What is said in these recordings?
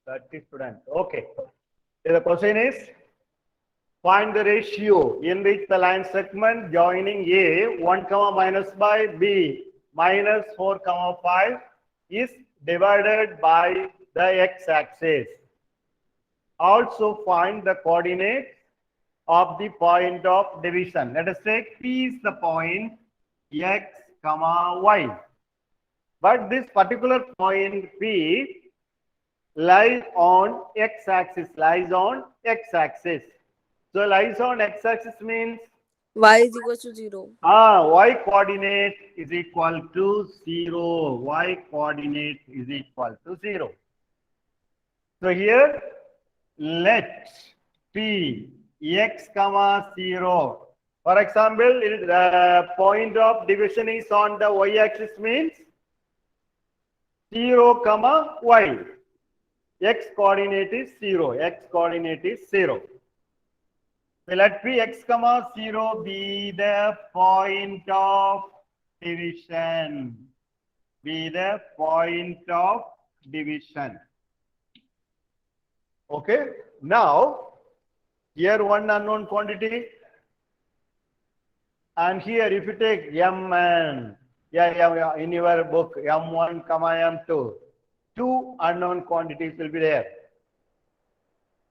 30 students. Okay. The question is, find the ratio in which the line segment joining A 1 comma minus by B minus 4 comma 5 is divided by the x-axis. Also find the coordinates of the point of division. Let us take P is the point x comma y. But this particular point P lies on x-axis, So lies on x-axis means Y is equal to 0. y coordinate is equal to 0. Y coordinate is equal to 0. So here let P x comma 0. For example, the point of division is on the y-axis means 0 comma y. X coordinate is 0. X coordinate is 0. So let P x comma 0 be the point of division. Be the point of division. Okay. Now, here one unknown quantity. And here if you take Mn, in your book, M1 comma M2, two unknown quantities will be there.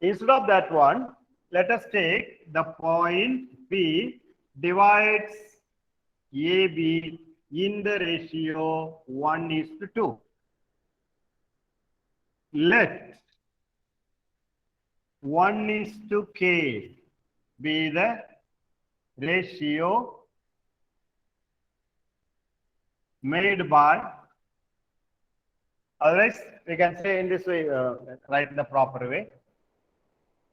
Instead of that one, let us take the point P divides AB in the ratio 1:2. Let 1:k be the ratio made by, otherwise we can say in this way, write in the proper way.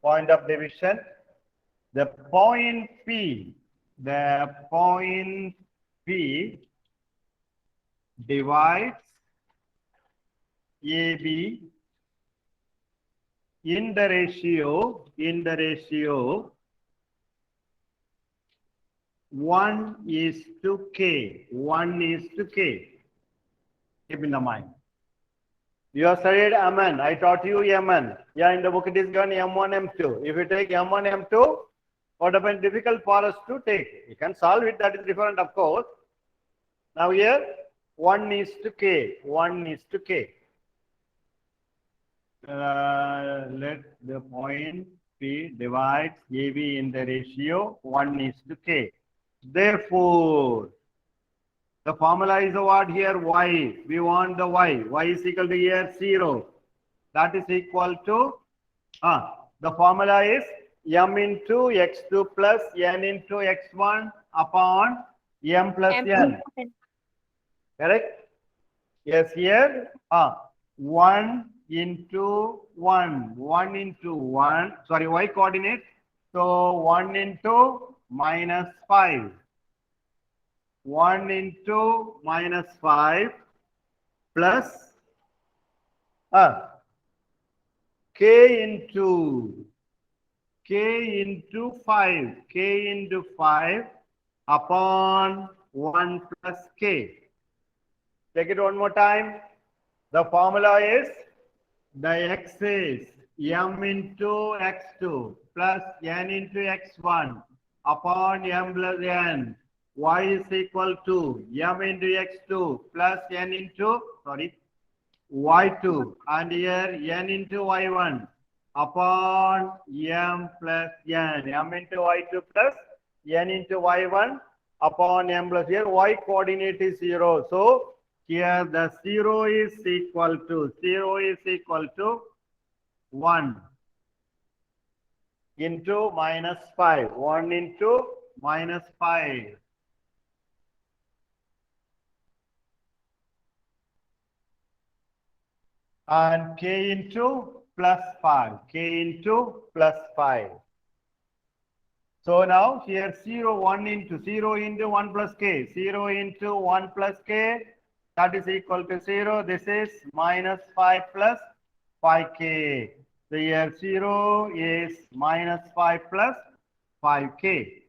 Point of division, the point P divides AB in the ratio 1:k. 1:k. Keep in the mind. You have studied Mn. I taught you Mn. Yeah, in the book it is given M1, M2. If you take M1, M2, what happens? Difficult for us to take. You can solve it. That is different, of course. Now here 1:k. 1:k. Let the point P divides AB in the ratio 1:k. Therefore, the formula is what here? Y. We want the y. Y is equal to here 0. That is equal to, the formula is m into x2 plus n into x1 upon m plus n. Correct? Yes, here 1 into 1. 1 into 1. Sorry, y coordinate. So 1 into minus 5. 1 into minus 5 plus k into 5. K into 5 upon 1 plus k. Take it one more time. The formula is the x is m into x2 plus n into x1 upon m plus n. Y is equal to m into x2 plus n into, y2, and here n into y1 upon m plus n. M into y2 plus n into y1 upon m plus, here y coordinate is 0. So here the 0 is equal to 1 into minus 5. 1 into minus 5. And k into plus 5. K into plus 5. So now here 1 into 1 plus k. 0 into 1 plus k, that is equal to 0. This is minus 5 plus 5k. So here 0 is minus 5 plus 5k.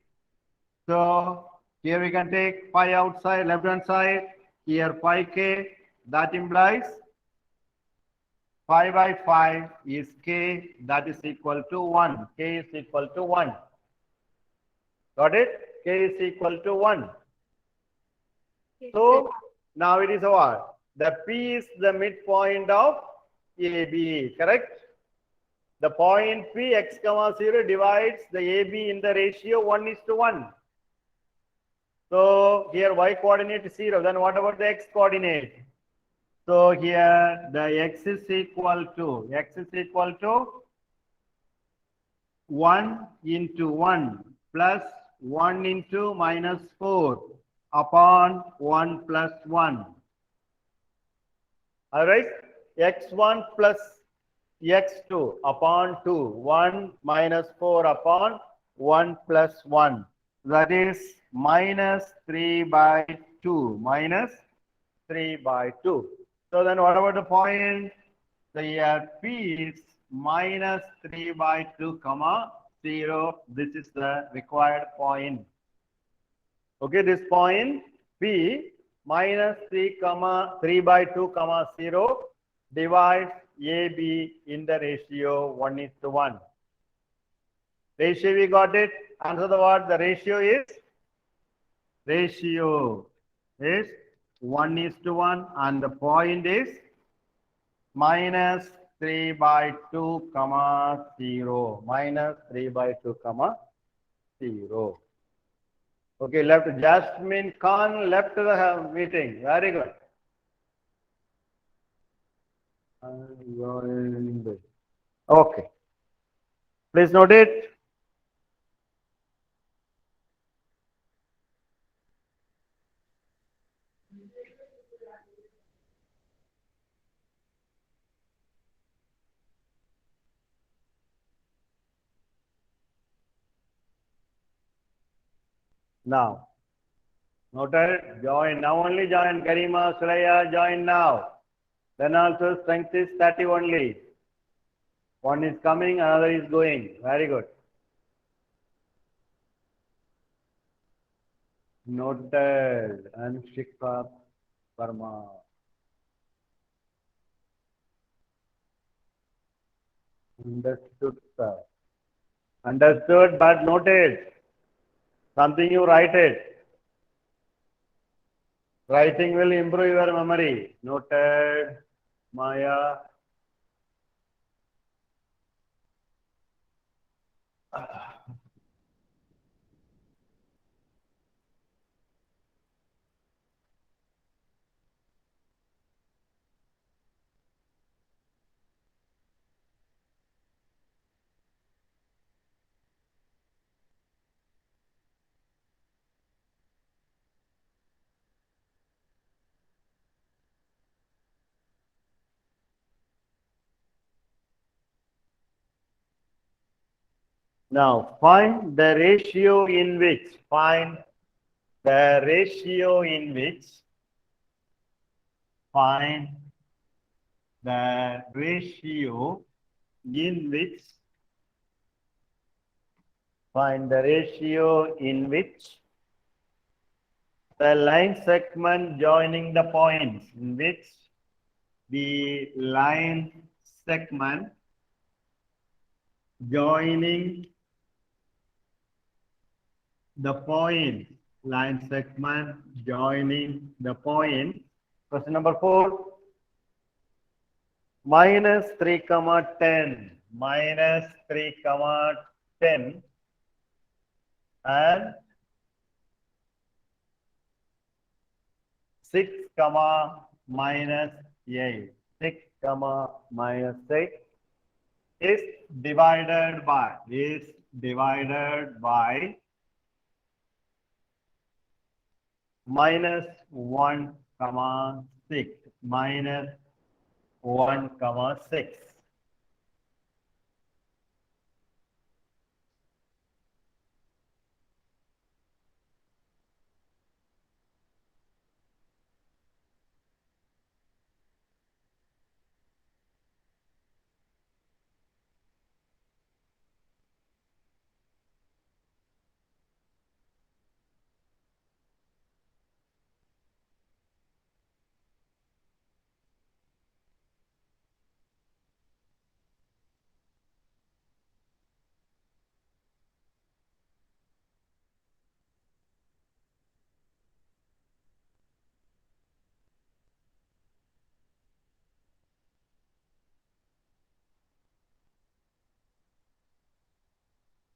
So here we can take 5 outside, left hand side. Here 5k. That implies 5 by 5 is k, that is equal to 1. K is equal to 1. Got it? K is equal to 1. So now it is what? The P is the midpoint of AB, correct? The point P x comma 0 divides the AB in the ratio 1 is to 1. So here y coordinate is 0. Then what about the x coordinate? So here the x is equal to 1 into 1 plus 1 into minus 4 upon 1 plus 1. All right, x1 plus x2 upon 2, 1 minus 4 upon 1 plus 1. That is minus 3 by 2, minus 3 by 2. So then what about the point? So here P is minus 3 by 2 comma 0. This is the required point. Okay, this point P minus 3 by 2 comma 0 divides AB in the ratio 1 is to 1. Ratio we got it. Answer the word. The ratio is 1 is to 1 and the point is minus 3 by 2 comma 0. Minus 3 by 2 comma 0. Okay, left. Jasmine Khan left the meeting. Very good. Okay. Please note it. Now, noted, join. Now only join. Karima, Suraya, join now. Then also strength is 30 only. One is coming, another is going. Very good. Noted. Anshika Parma. Understood, sir. Understood, but noted. Something you write it. Writing will improve your memory. Noted. Maya. Now find the ratio in which find the ratio in which find the ratio in which find the ratio in which the line segment joining the points in which the line segment joining the point line segment joining the point. Question number 4. Minus 3 comma 10 minus 3 comma 10 and 6 comma minus 8. 6 comma minus 6 is divided by minus 1 comma 6 minus 1 comma 6.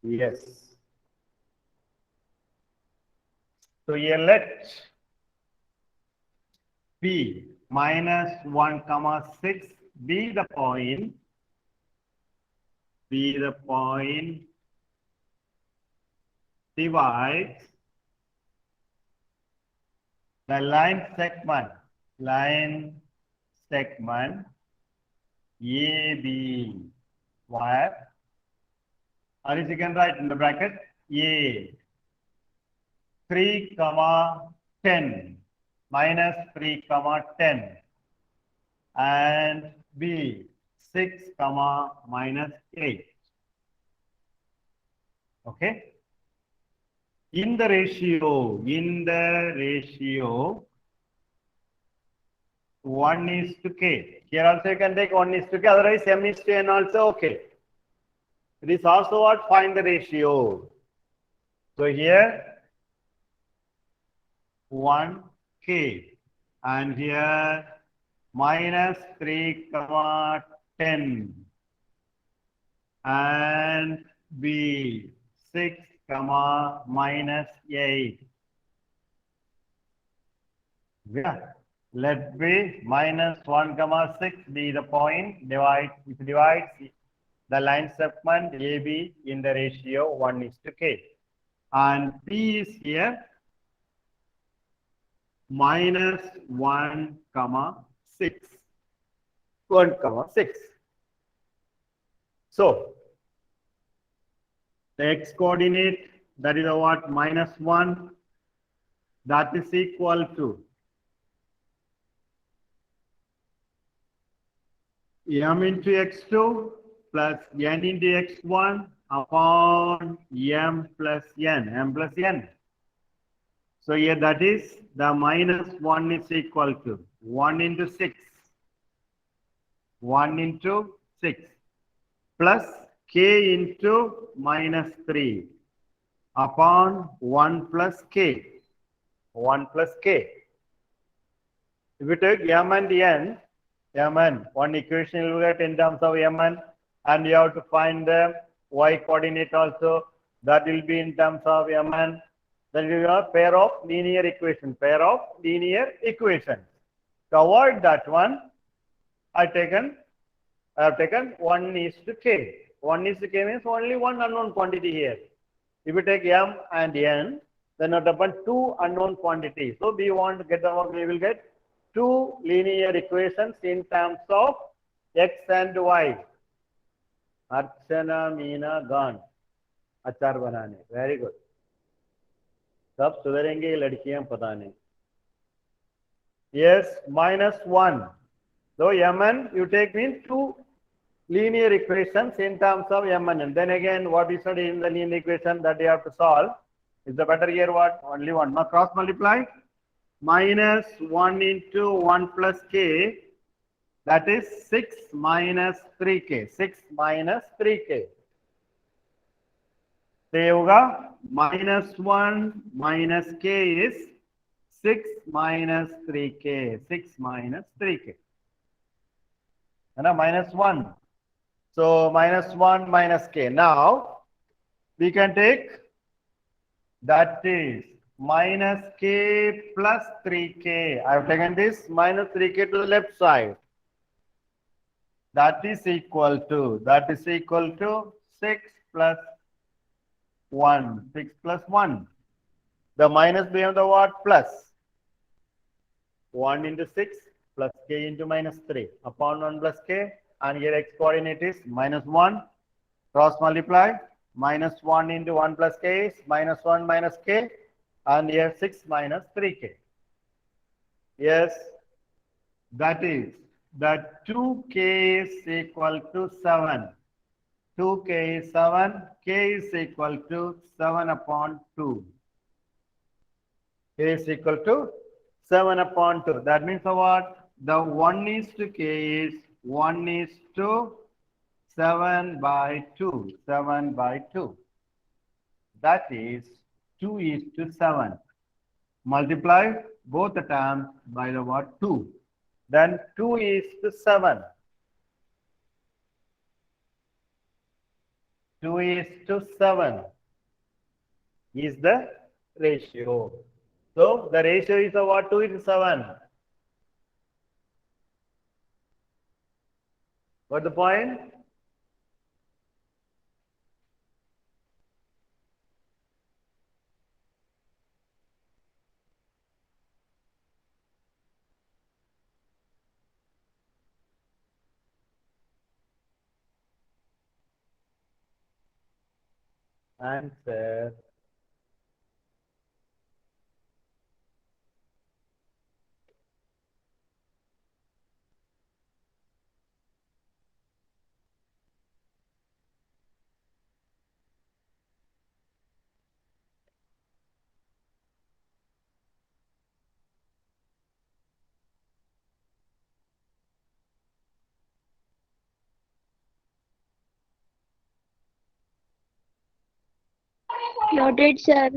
Yes. So here let P minus 1 comma 6 be the point divides the line segment AB, where, or you can write in the bracket A 3 comma 10 minus 3 comma 10 and B 6 comma minus 8. Okay. In the ratio 1:k. Here also you can take 1:k, otherwise M:n also okay. It is also what? Find the ratio. So here 1k and here minus 3 comma 10 and B 6 comma minus 8. Yeah. Let B minus 1 comma 6 be the point it divides the line segment AB in the ratio 1:k. And P is here minus 1 comma 6. 1 comma 6. So the x coordinate, that is what? Minus 1, that is equal to m into x2 plus n into x1 upon m plus n. So here that is the minus 1 is equal to 1 into 6 plus k into minus 3 upon 1 plus k. 1 plus k. If you take m and n, one equation you will get in terms of mn, and you have to find the y coordinate also, that will be in terms of mn. Then you have a pair of linear equations. To avoid that one, I have taken 1:k. 1:k means only one unknown quantity here. If you take m and n, then what happens? Two unknown quantities. So we will get two linear equations in terms of x and y. Archana Meena gone. Achar banane. Very good. सब सुधरेंगे लड़कियां पता नहीं. Yes, minus 1. So mn you take means two linear equations in terms of mn. And then again, what we study in the linear equation that you have to solve is the better here what? Only one. Now cross multiply. Minus 1 into 1 plus k, that is 6 minus 3k. 6 minus 3k. So yoga minus 1 minus k is 6 minus 3k. 6 minus 3k. And minus 1. So minus 1 minus k. Now we can take, that is minus k plus 3k. I have taken this minus 3k to the left side. That is equal to 6 plus 1. 6 plus 1. The minus behind the what? Plus. 1 into 6 plus k into minus 3 upon 1 plus k. And here x coordinate is minus 1. Cross multiply. Minus 1 into 1 plus k is minus 1 minus k. And here 6 minus 3k. Yes, that is that 2k is equal to 7. 2k is 7. K is equal to 7 upon 2. K is equal to 7 upon 2. That means what? The 1:k is 1:7 by 2. 7 by 2. That is 2:7. Multiply both the terms by the what? 2. Then 2:7. 2:7 is the ratio. So the ratio is a what? 2:7. What the point? Answer. Noted, sir.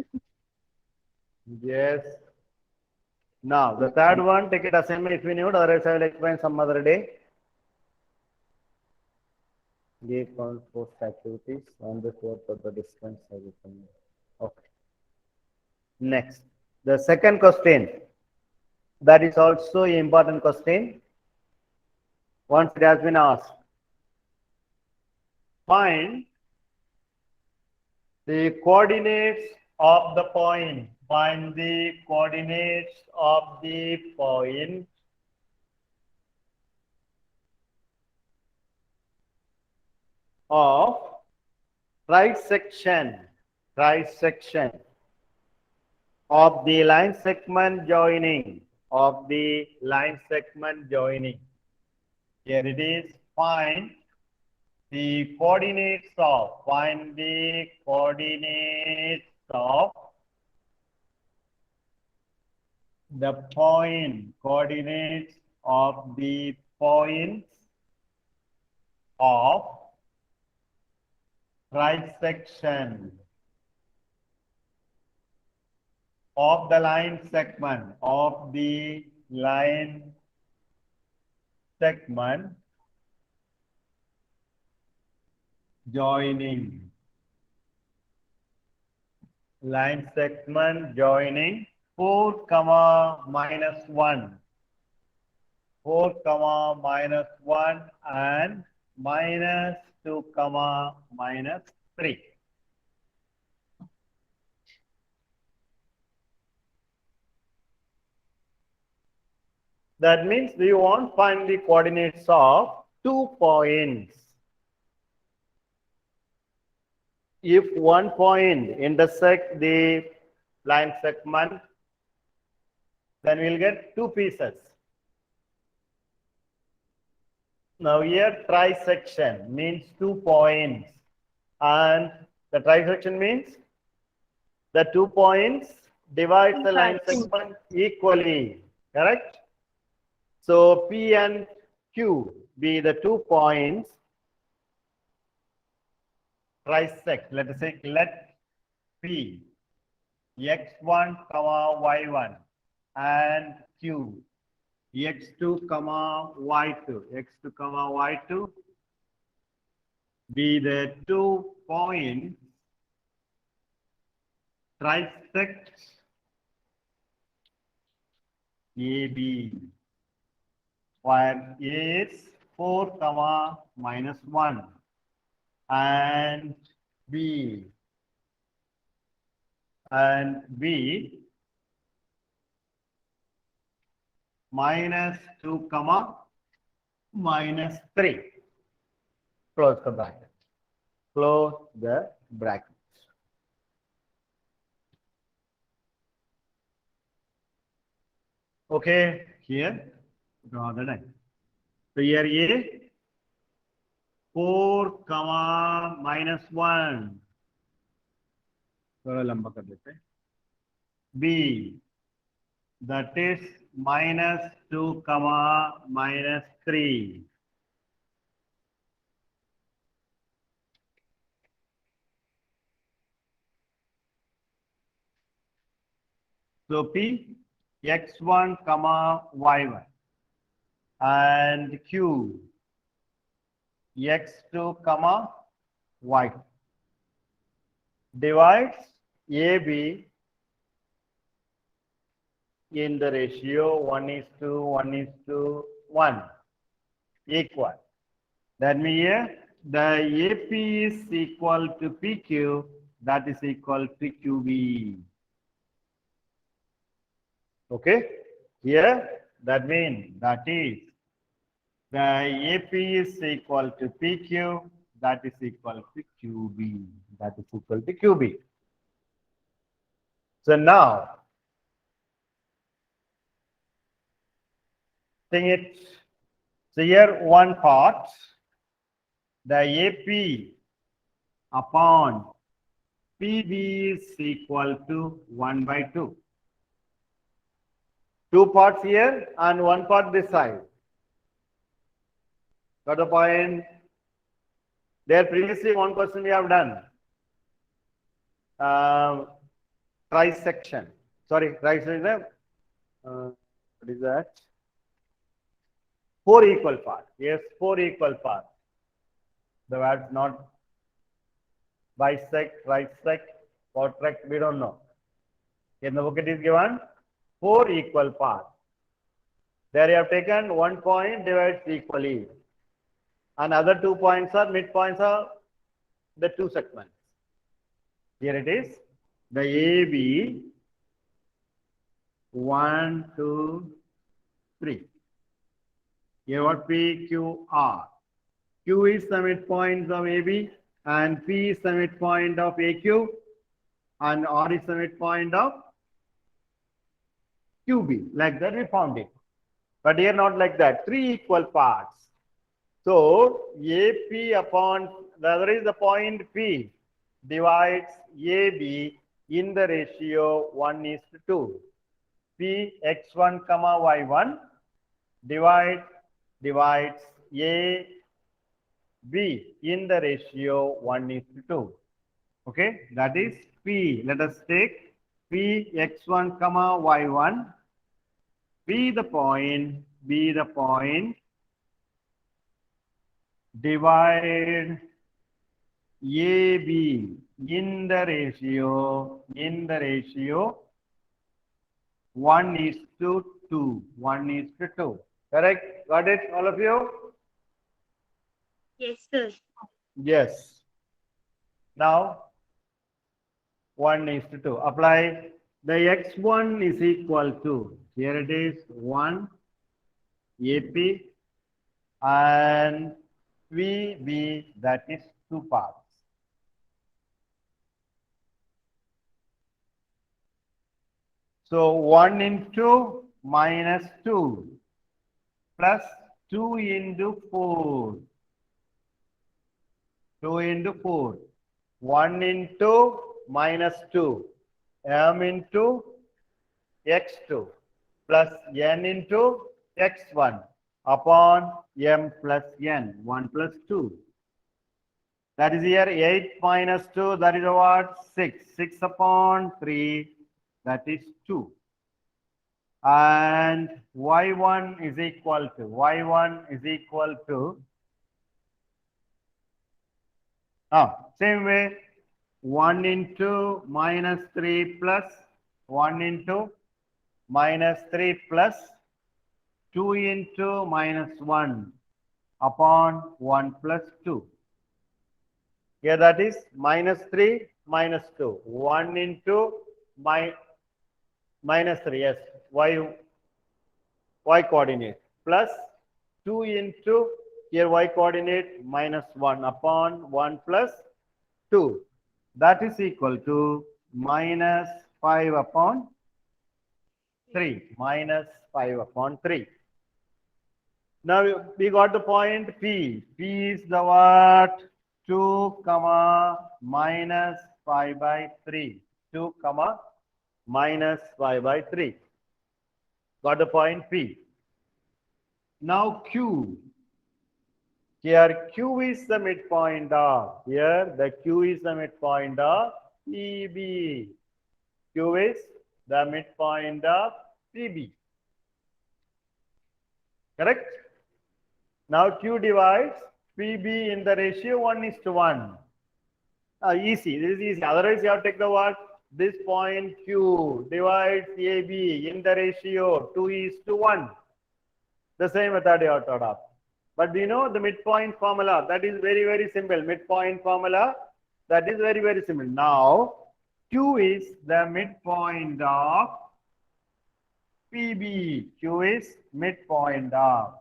Yes. Now the third one, take it assignment if you need, otherwise I will explain some other day. Give post activities on the fourth of the distance. Okay. Next, the second question. That is also an important question. Once it has been asked, find the coordinates of the point. Find the coordinates of the point of trisection of the line segment joining Here it is. Find the coordinates of the point. Coordinates of the points of trisection of the line segment joining 4, minus 1 and minus 2, minus 3. That means we want to find the coordinates of 2 points. If one point intersects the line segment, then we'll get 2 pieces. Now here trisection means 2 points, and the trisection means the 2 points divide the line segment equally, correct? So P and Q be the 2 points trisect. Let us say let P x1, y1 and Q x2, y2 be the 2 points trisect AB, where A is 4, minus 1 and B minus 2, minus 3. Close the bracket. Okay, here draw the line. So here A 4, minus 1. B, that is minus 2, minus 3. So P x1, y1 and Q x2, y2. divides AB in the ratio 1:1 equal. That means here the AP is equal to PQ, that is equal to QB. Okay, here that means that is the AP is equal to PQ, that is equal to QB, that is equal to QB. So now, think it. So here one part, the AP upon PB is equal to 1/2. Two parts here and one part this side. Got the point? There previously one question we have done. Trisection. Sorry, trisection. What is that? 4 equal parts. Yes, 4 equal parts. The word not bisect, trisect, quadrict, we don't know. In the book it is given 4 equal parts. There you have taken 1 point divides equally. And other 2 points are midpoints are the 2 segments. Here it is. The AB 1, 2, 3. Here what P, Q, R. Q is the midpoint of AB and P is the midpoint of AQ and R is the midpoint of QB. Like that we found it. But here not like that. 3 equal parts. So AP upon the other is the point P divides AB in the ratio 1:2. P x1 comma y1 divides AB in the ratio 1:2. Okay, that is P. Let us take P x1 comma y1. B the point, divide AB in the ratio 1:2. 1:2. Correct? Got it, all of you? Yes, sir. Yes. Now 1:2. Apply. The x1 is equal to, here it is 1 AP and VB, that is 2 parts. So 1 into minus 2 plus 2 into 4. 2 into 4. 1 into minus 2. M into x2 plus n into x1 upon m plus n. 1 plus 2. That is here 8 minus 2. That is what? 6. 6 upon 3. That is 2. And y1 is equal to same way 1 into minus 3 plus 1 into minus 3 plus 2 into minus 1 upon 1 plus 2. Here that is minus 3 minus 2. 1 into minus 3, yes, y coordinate plus 2 into here y coordinate minus 1 upon 1 plus 2. That is equal to minus 5 upon 3. Minus 5 upon 3. Now we got the point P. P is the what? 2 comma minus 5/3. 2 comma minus 5/3. Got the point P. Now Q. Here Q is the midpoint of, here the Q is the midpoint of PB. Q is the midpoint of PB. Correct? Now Q divides PB in the ratio 1:1. Easy. This is easy. Otherwise, you have to take the what? This point Q divides AB in the ratio 2:1. The same method you have to adopt. But we know the midpoint formula. That is very, very simple. Midpoint formula. That is very, very simple. Now, Q is the midpoint of PB. Q is midpoint of.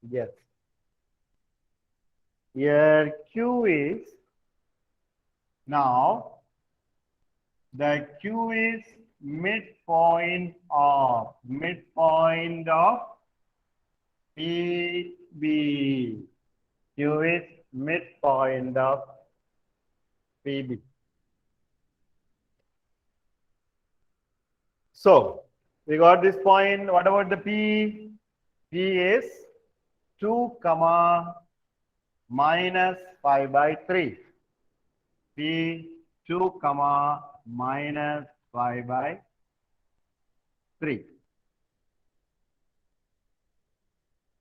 Yes. Here Q is now the Q is midpoint of PB. Q is midpoint of PB. So we got this point. What about the P? P is 2 comma minus 5/3. P 2 comma minus 5/3.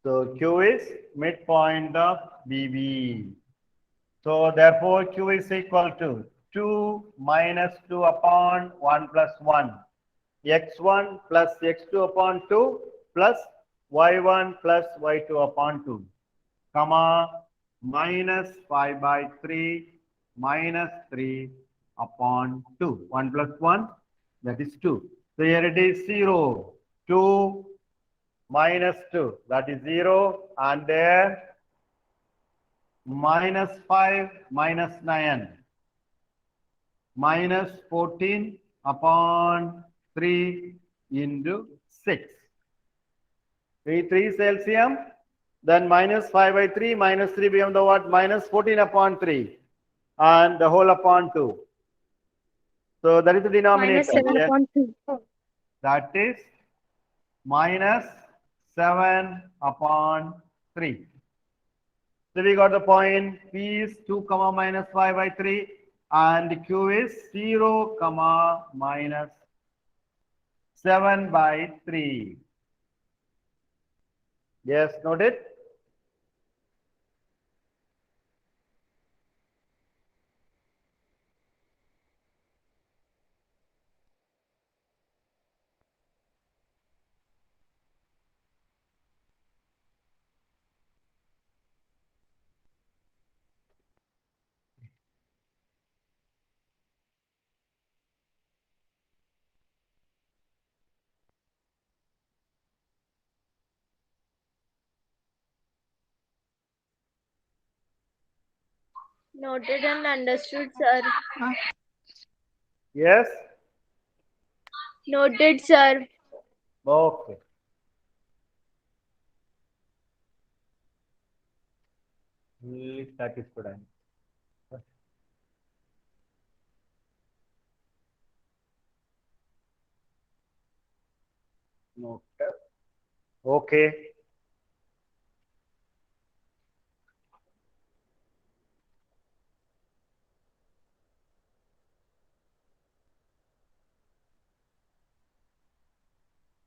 So Q is midpoint of BB. So therefore Q is equal to 2 minus 2 upon 1 plus 1. X1 plus X2 upon 2 plus Y1 plus Y2 upon 2, comma, minus 5/3 minus 3 upon 2. 1 plus 1, that is 2. So here it is 0. 2 minus 2, that is 0. And there minus 5 minus 9, minus 14 upon 3 into 6. 3 is LCM. Then minus 5/3 minus 3 become the what? Minus 14 upon 3. And the whole upon 2. So that is the denominator. Minus 7 upon 2. That is minus 7 upon 3. So we got the point. P is 2 comma minus 5/3 and Q is 0 comma minus 7/3. Yes, noted. Noted and understood, sir. Yes. Noted, sir. Okay. That is good. Noted. Okay.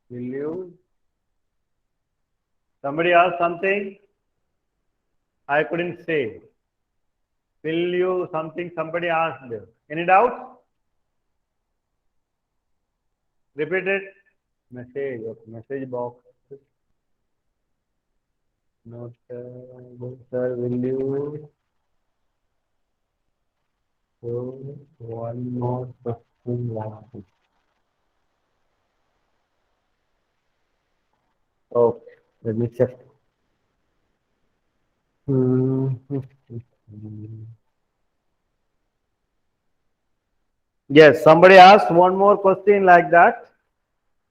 Will you? Somebody asked something? I couldn't say. Will you something somebody asked? Any doubt? Repeat it. Message. Message box. Not sir, will you? So one more question last. Okay, let me check. Yes, somebody asked one more question like that.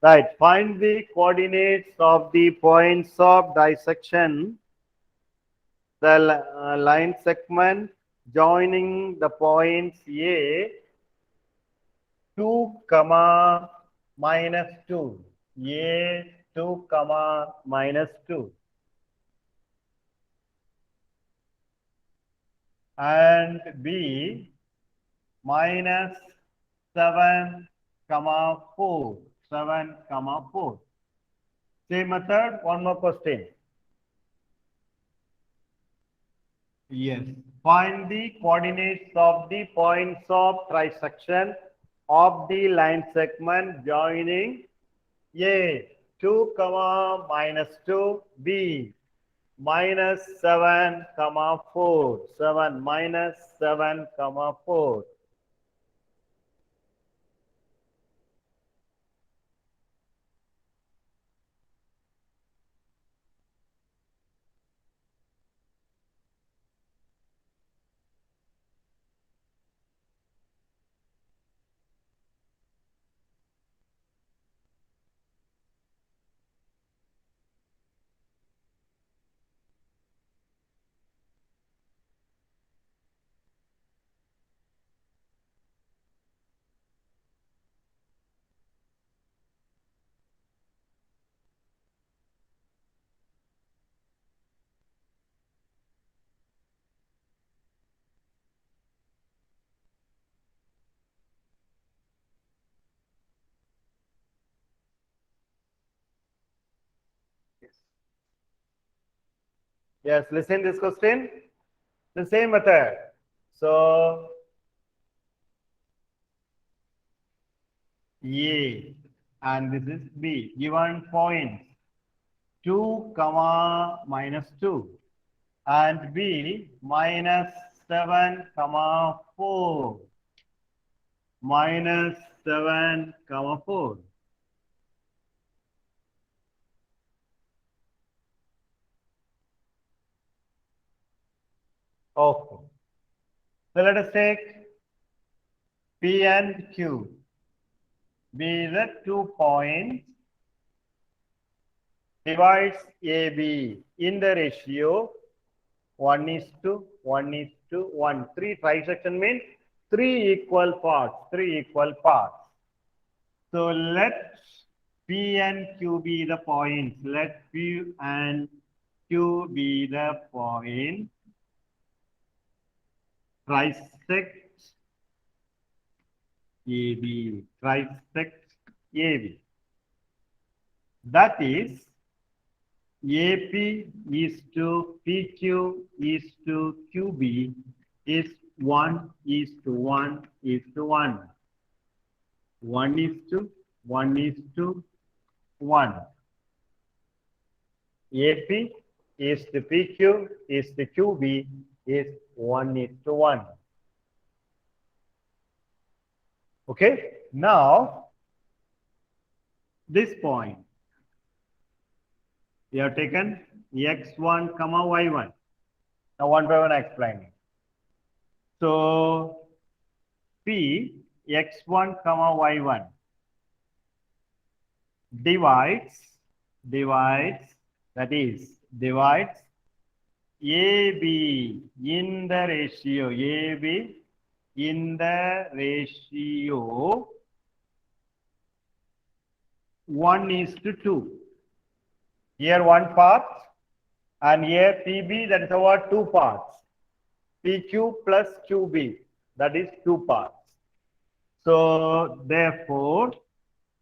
Right, find the coordinates of the points of dissection, the line segment joining the points A 2 comma minus 2, A 2 comma minus 2, and B minus 7 comma 4, 7 comma 4. Same method, one more question. Yes. Find the coordinates of the points of trisection of the line segment joining A 2, minus 2, B minus 7, 4, 7 minus 7, 4. Yes, listen this question. The same method. So A and this is B. Given points 2, minus 2 and B minus 7, 4 minus 7, 4. Okay. So let us take P and Q. B the 2 points divides AB in the ratio 1:1:1. 3 trisection means 3 equal parts. 3 equal parts. So let P and Q be the points. Let P and Q be the point. Trisect AB. Trisect AB. That is AP is to PQ is to QB is 1:1:1. 1:1:1. AP is to PQ is to QB is 1:1. Okay, now this point we have taken x1, y1. Now one by one I explain it. So P x1, y1 divides AB in the ratio AB in the ratio 1:2. Here one part and here PB, that is our 2 parts. PQ plus QB, that is 2 parts. So therefore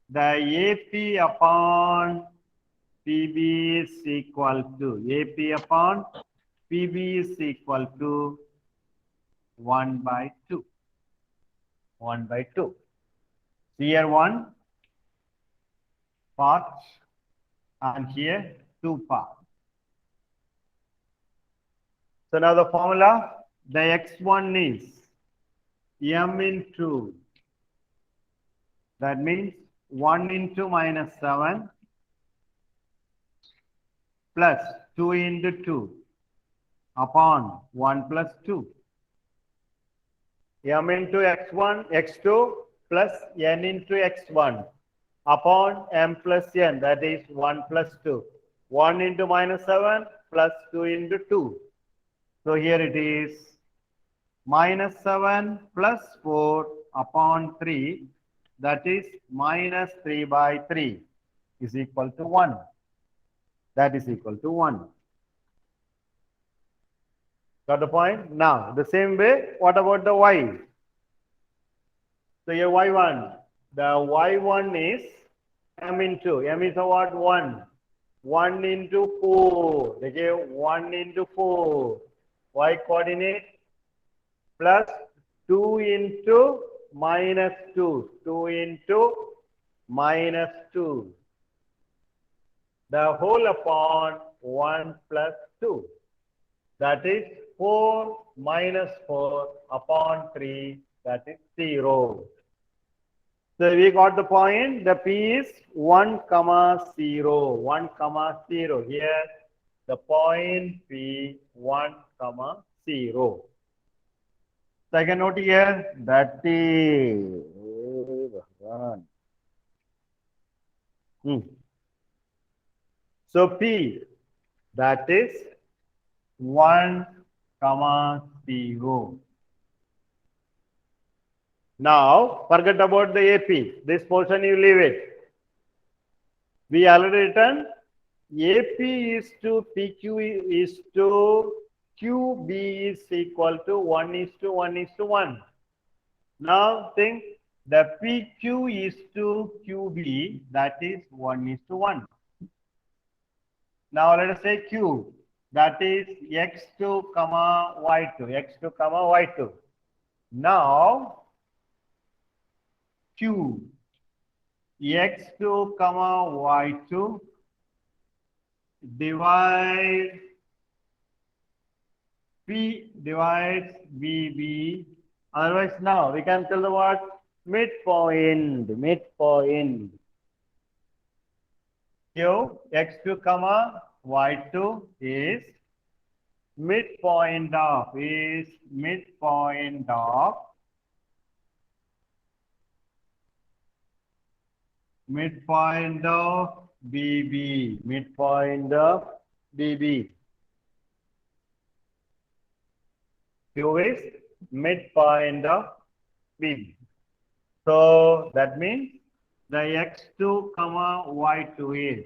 the AP upon PB is equal to AP upon PB is equal to 1/2. 1/2. Here one part and here 2 parts. So now the formula, the x1 is m into, that means 1 into minus 7 plus 2 into 2 upon 1 plus 2. M into x1, x2 plus n into x1 upon m plus n, that is 1 plus 2. 1 into minus 7 plus 2 into 2. So here it is minus 7 plus 4 upon 3, that is minus 3/3 is equal to 1. That is equal to 1. Got the point? Now, the same way, what about the y? So here y1, the y1 is m into, m is what? 1. 1 into 4. Okay, 1 into 4. Y coordinate plus 2 into minus 2. 2 into minus 2. The whole upon 1 plus 2. That is 4 minus 4 upon 3. That is 0. So we got the point. The P is 1 comma 0. 1 comma 0. Here the point P 1 comma 0. Second note here, that is So P, that is 1 comma 0. Now forget about the AP. This portion you leave it. We already written AP is to PQ is to QB is equal to 1 is to 1 is to 1. Now think the PQ is to QB, that is 1 is to 1. Now let us say Q, that is x2 comma y2, x2 comma y2. Now Q, x2 comma y2 divide P divides BB. Otherwise, now we can tell the word midpoint. Midpoint. Q x2 comma y2 is midpoint of BB. Midpoint of BB. Q is midpoint of BB. So that means the x2 comma y2 is.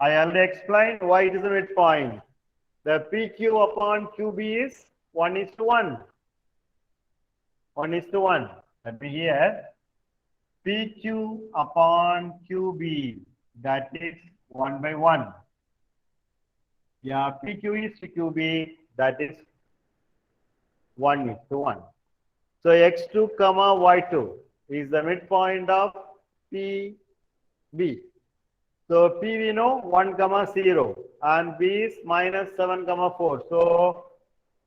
I already explained why it is a midpoint. The PQ upon QB is 1 is to 1. 1 is to 1. Let me here. PQ upon QB, that is 1 by 1. Yeah, PQ is to QB, that is 1 is to 1. So x2 comma y2 is the midpoint of PB. So P we know 1 comma 0 and B is minus 7 comma 4. So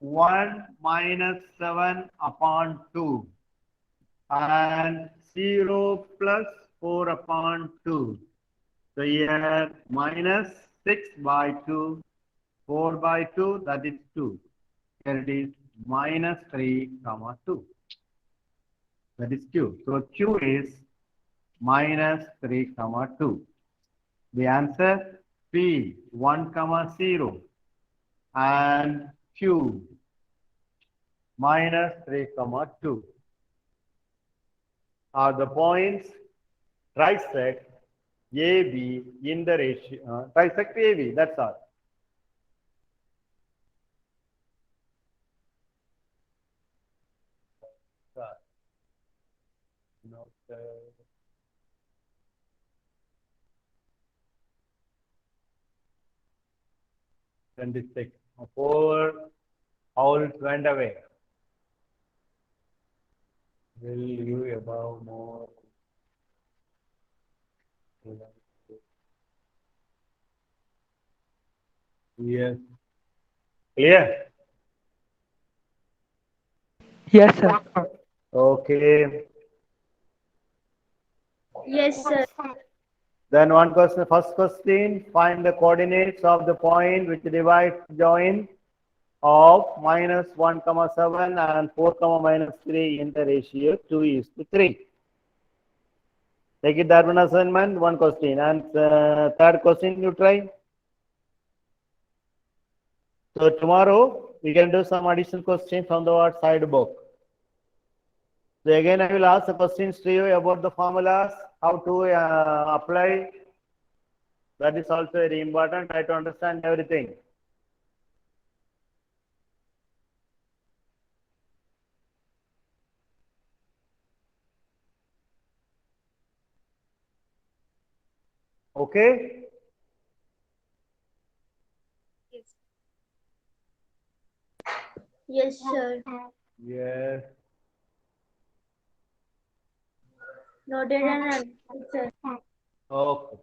1 minus 7 upon 2 and 0 plus 4 upon 2. So here minus 6 by 2, 4 by 2, that is 2. Here it is minus 3 comma 2. That is Q. So Q is minus 3 comma 2. The answer P 1 comma 0 and Q minus 3 comma 2 are the points trisect AB in the ratio, trisect AB, that's all. Then this six. 4 owls went away. Will you above more? Yes. Clear? Yes, sir. Okay. Yes, sir. Then one question, first question, find the coordinates of the point which divides join of minus 1 comma 7 and 4 comma minus 3 in the ratio 2 is to 3. Take it that one assignment, one question. And third question you try. So tomorrow we can do some additional questions from the side book. So again I will ask the questions to you about the formulas, how to apply. That is also very important. Try to understand everything. Okay? Yes, sir. Yes. Noted and understood, sir. Okay.